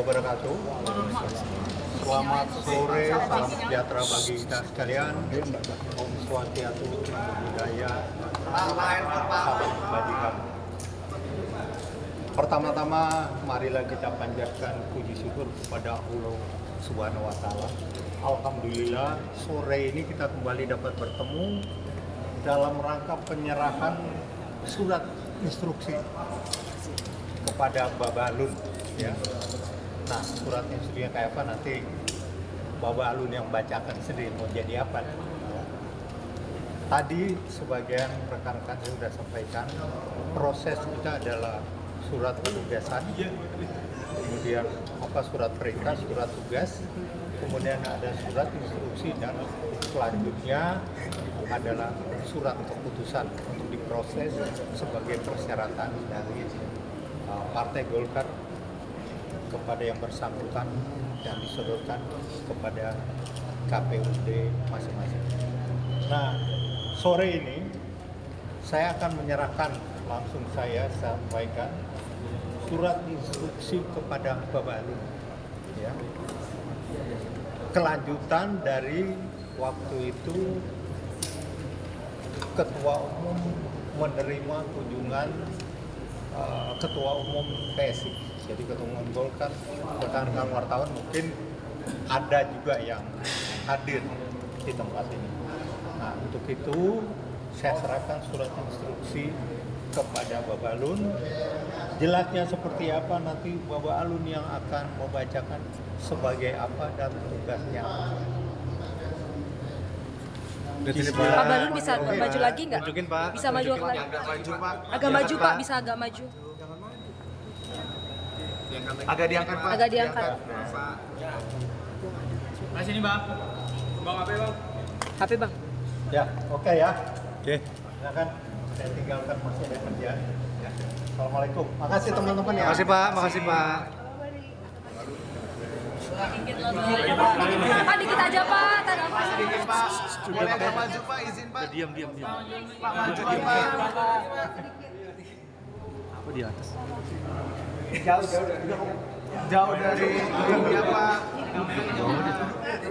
wabarakatuh. Selamat sore, salam sejahtera bagi kita sekalian. Om Swastiastu, Namo Buddhaya, salam kebajikan. Pertama-tama, marilah kita panjatkan puji syukur kepada Allah Subhanahu wa Ta'ala. Alhamdulillah, sore ini kita kembali dapat bertemu dalam rangka penyerahan surat instruksi kepada Baba Alun, ya. Nah, surat instruksinya kayak apa nanti Baba Alun yang bacakan sendiri mau jadi apa. Tadi sebagian rekan-rekan saya sudah sampaikan, proses kita adalah surat penugasan, kemudian surat perintah, surat tugas, kemudian ada surat instruksi, dan selanjutnya adalah surat keputusan untuk diproses sebagai persyaratan dari Partai Golkar kepada yang bersangkutan dan disodorkan kepada KPUD masing-masing. Nah, sore ini saya akan menyerahkan, langsung saya sampaikan surat instruksi kepada Baba Alun, ya. Kelanjutan dari waktu itu Ketua Umum menerima kunjungan Ketua Umum PSI, jadi Ketua Umum Golkar, rekan-rekan wartawan mungkin ada juga yang hadir di tempat ini. Nah, untuk itu saya serahkan surat instruksi kepada Baba Alun. Jelasnya seperti apa nanti Baba Alun yang akan membacakan sebagai apa dan tugasnya apa. Pak Balun bisa maju lagi nggak? Tunjukin, Pak. Bisa maju lagi? Agak maju, Pak. Agak maju, Pak. Bisa agak maju. Agak diangkat, Pak. Agak diangkat. Nah, sini, Bang. Bang, HP, Bang. HP, Bang. Ya, oke ya. Oke. Silakan, saya tinggalkan, masih ada kerjaan. Ya. Assalamualaikum. Makasih teman-teman ya. Makasih, Pak. Makasih, Pak. Pak, dikit aja, Pak. Sedikit, Pak. Boleh agak maju, Pak. Izin, Pak. Diam. Pak, maju, Pak. Apa di atas? Jauh dari dunia, Pak.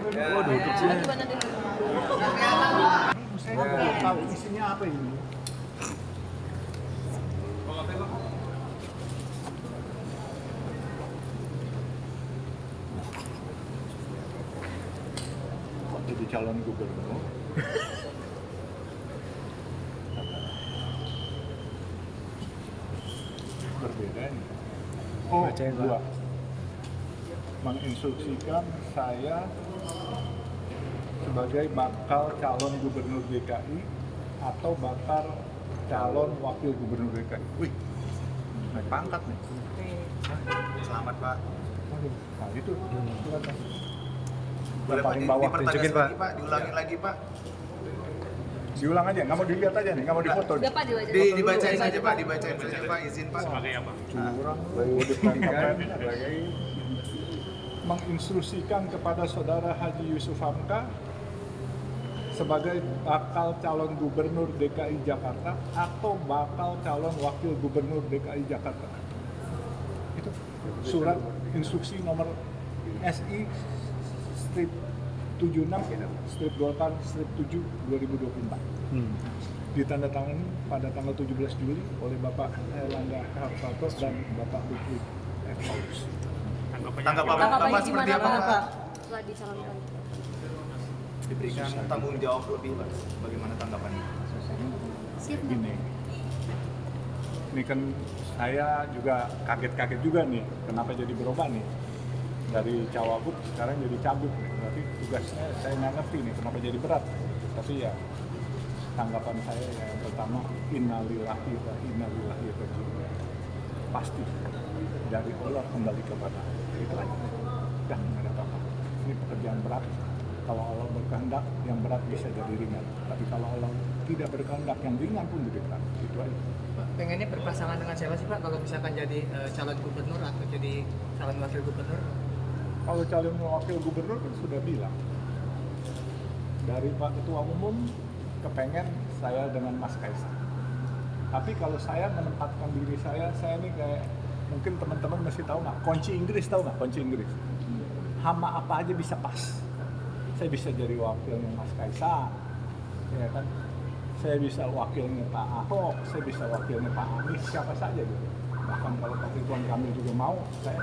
Oh, duduk sih. Saya belum tahu isinya apa ini. Kok jadi calon gubernur? Berbeda ini. Oh, Bacain, Pak. dua. Menginstruksikan saya sebagai bakal calon gubernur DKI atau bakal calon wakil gubernur DKI. Wih, naik pangkat nih. Selamat, Pak. Aduh, nah itu. Silakan. Boleh, Pak. Paling bawah. Dipertegas tunjukin, Pak. lagi, Pak. Diulangin lagi, Pak. Diulang aja, nggak mau dilihat aja nih, nggak mau difoto. Udah, Pak, diwajib. Dibacain saja, Pak. Dibacain saja, Pak. Izin, Pak. Curang, sebagai menginstruksikan kepada saudara Haji Yusuf Hamka sebagai bakal calon gubernur DKI Jakarta atau bakal calon wakil gubernur DKI Jakarta. Itu surat instruksi nomor SI strip 76 strip Golkar strip 7 2024. Ditandatangani pada tanggal 17 Juli oleh Bapak Erlangga Hartarto dan Bapak Lutfi F. Paulus. Tanggapan Bapak seperti apa, Pak? Setelah dicalonkan. Diberikan tanggung jawab lebih, Pak. Bagaimana tanggapannya? Siap, Bang. Gini, ini kan saya juga kaget-kaget juga nih, kenapa jadi berubah nih dari Cawagup sekarang jadi Cagup. Berarti tugasnya saya nggak ngerti nih kenapa jadi berat. Tapi ya tanggapan saya yang pertama, innalillahi wa inna ilaihi raji'un. Pasti dari Allah kembali kepada itu aja. Dah nggak ada apa-apa. Ini pekerjaan berat. Kalau Allah berkehendak, yang berat bisa jadi ringan. Tapi kalau Allah tidak berkehendak, yang ringan pun jadi berat. Itu aja. Pengennya berpasangan dengan siapa sih, Pak? Kalau misalkan jadi calon gubernur atau jadi calon wakil gubernur? Kalau calon wakil gubernur kan sudah bilang dari Pak Ketua Umum kepengen saya dengan Mas Kaisang. Tapi kalau saya menempatkan diri saya ini kayak mungkin teman-teman masih tahu nggak, kunci Inggris tahu nggak kunci Inggris? Hama apa aja bisa pas. Saya bisa jadi wakilnya Mas Kaisang, ya kan? Saya bisa wakilnya Pak Ahok, saya bisa wakilnya Pak Anies, siapa saja gitu. Bahkan kalau Pak Ridwan Kamil juga mau, saya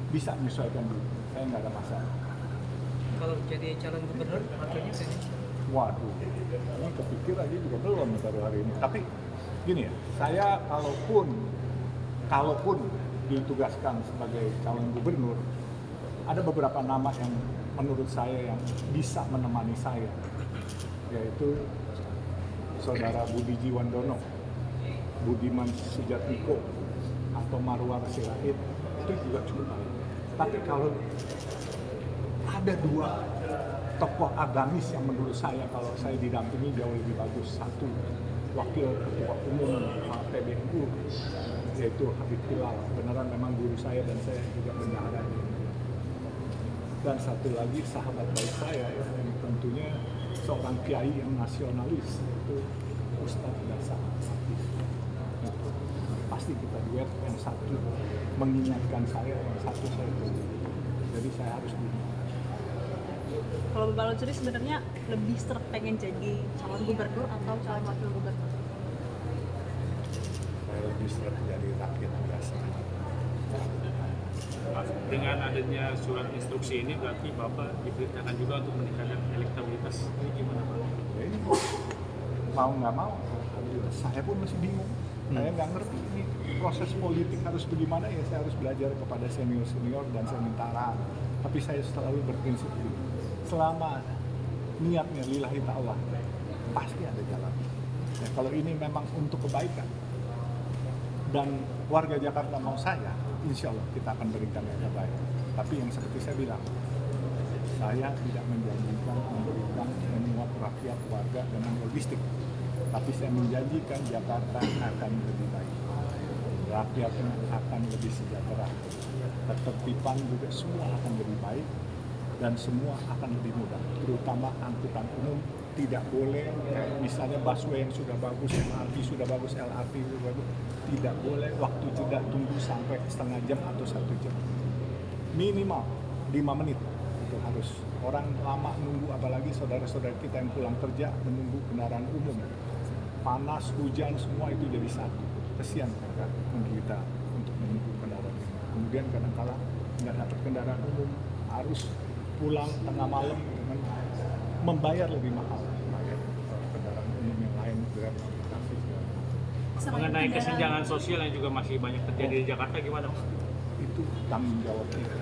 bisa menyesuaikan dulu. Saya nggak ada masalah. Kalau jadi calon gubernur, wakilnya sini. Waduh, ini kepikir aja juga belum baru hari ini. Tapi gini ya, saya kalaupun ditugaskan sebagai calon gubernur, ada beberapa nama yang menurut saya yang bisa menemani saya, yaitu Saudara Budi Jiwandono, Budiman Sujatmiko, atau Marwar Sirait, itu juga cukup baik. Tapi kalau ada dua tokoh agamis yang menurut saya kalau saya didampingi jauh lebih bagus. Satu, wakil ketua umum PBNU, yaitu Habib Bilal. Beneran memang guru saya dan saya juga bendahara. Dan satu lagi sahabat baik saya yang tentunya seorang kiai yang nasionalis, itu Ustadz Dasa. Pasti kita duet, yang satu mengingatkan saya, yang satu saya tunggu. Jadi saya harus dulu. Kalau Bapak Lonsuri sebenarnya lebih pengen jadi calon gubernur atau calon wakil gubernur? Saya lebih sering jadi rakyat biasa. Dengan adanya surat instruksi ini berarti Bapak diperintahkan juga untuk meningkatkan elektabilitas. Ini gimana Pak? Jadi, mau nggak mau, saya pun masih bingung. Saya nggak ngerti ini proses politik harus bagaimana, ya saya harus belajar kepada senior-senior dan saya minta arahan. Tapi saya selalu berprinsip begini, selama niatnya lillahi ta'ala, pasti ada jalan. Ya, kalau ini memang untuk kebaikan dan warga Jakarta mau saya, insya Allah kita akan berikan yang terbaik. Tapi yang seperti saya bilang, saya tidak menjanjikan memberikan memuat rakyat, warga dengan logistik. Tapi saya menjanjikan Jakarta akan lebih baik. Rakyatnya akan lebih sejahtera. Ketertiban juga semua akan lebih baik. Dan semua akan lebih mudah. Terutama angkutan umum tidak boleh, misalnya busway yang sudah bagus, MRT sudah bagus, LRT sudah bagus, tidak boleh waktu jeda tunggu sampai setengah jam atau 1 jam. Minimal 5 menit. Itu harus. Orang lama nunggu, apalagi saudara-saudara kita yang pulang kerja menunggu kendaraan umum. Panas, hujan, semua itu jadi satu. Kesian mereka menderita untuk menunggu kendaraan umum. Kemudian kadang-kala nggak dapat kendaraan umum, harus pulang tengah malam dengan membayar lebih mahal. Kendaraan umum yang lain Grab, taksi. Mengenai kesenjangan sosial yang juga masih banyak terjadi di Jakarta gimana Pak? Itu tanggung jawab kita.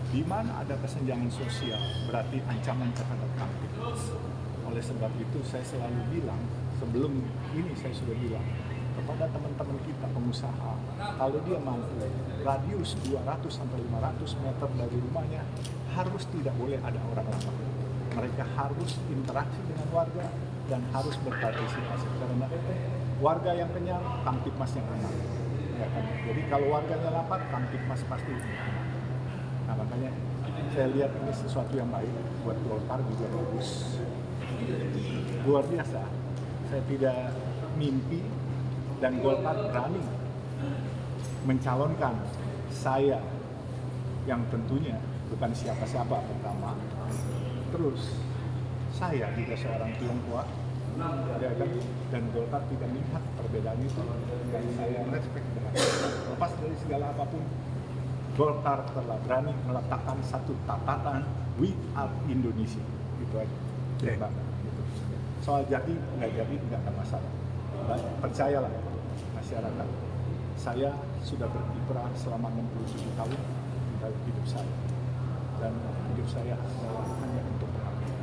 Di mana ada kesenjangan sosial berarti ancaman terhadap kamtipmas. Oleh sebab itu saya selalu bilang, sebelum ini saya sudah bilang kepada teman-teman kita pengusaha, kalau dia mampu radius 200 sampai 500 meter dari rumahnya harus tidak boleh ada orang lama. Mereka harus interaksi dengan warga dan harus berpartisipasi, karena warga yang kenyang, kamtipmas yang aman. Ya kan? Jadi kalau warganya lapar, kamtipmas pasti aman. Nah makanya saya lihat ini sesuatu yang baik buat Golkar juga bagus. Luar biasa. Saya tidak mimpi dan Golkar berani mencalonkan saya yang tentunya bukan siapa-siapa pertama. Terus saya juga seorang Tionghoa, ya kan? Dan Golkar tidak melihat perbedaan itu, dan saya respect dengan itu. Lepas dari segala apapun, Golkar telah berani meletakkan satu tatanan We Are Indonesia, itu aja. Okay. Gitu. Soal jadi nggak ada masalah. Dan percayalah masyarakat, saya sudah berkiprah selama 67 tahun dalam hidup saya, dan hidup saya adalah hanya untuk pengabdian.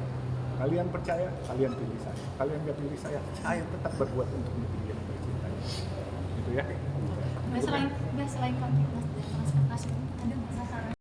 Kalian percaya, kalian pilih saya. Kalian nggak pilih saya tetap berbuat untuk negeri yang tercinta. Gitu ya. Selain kantin, transportasi ada nggak?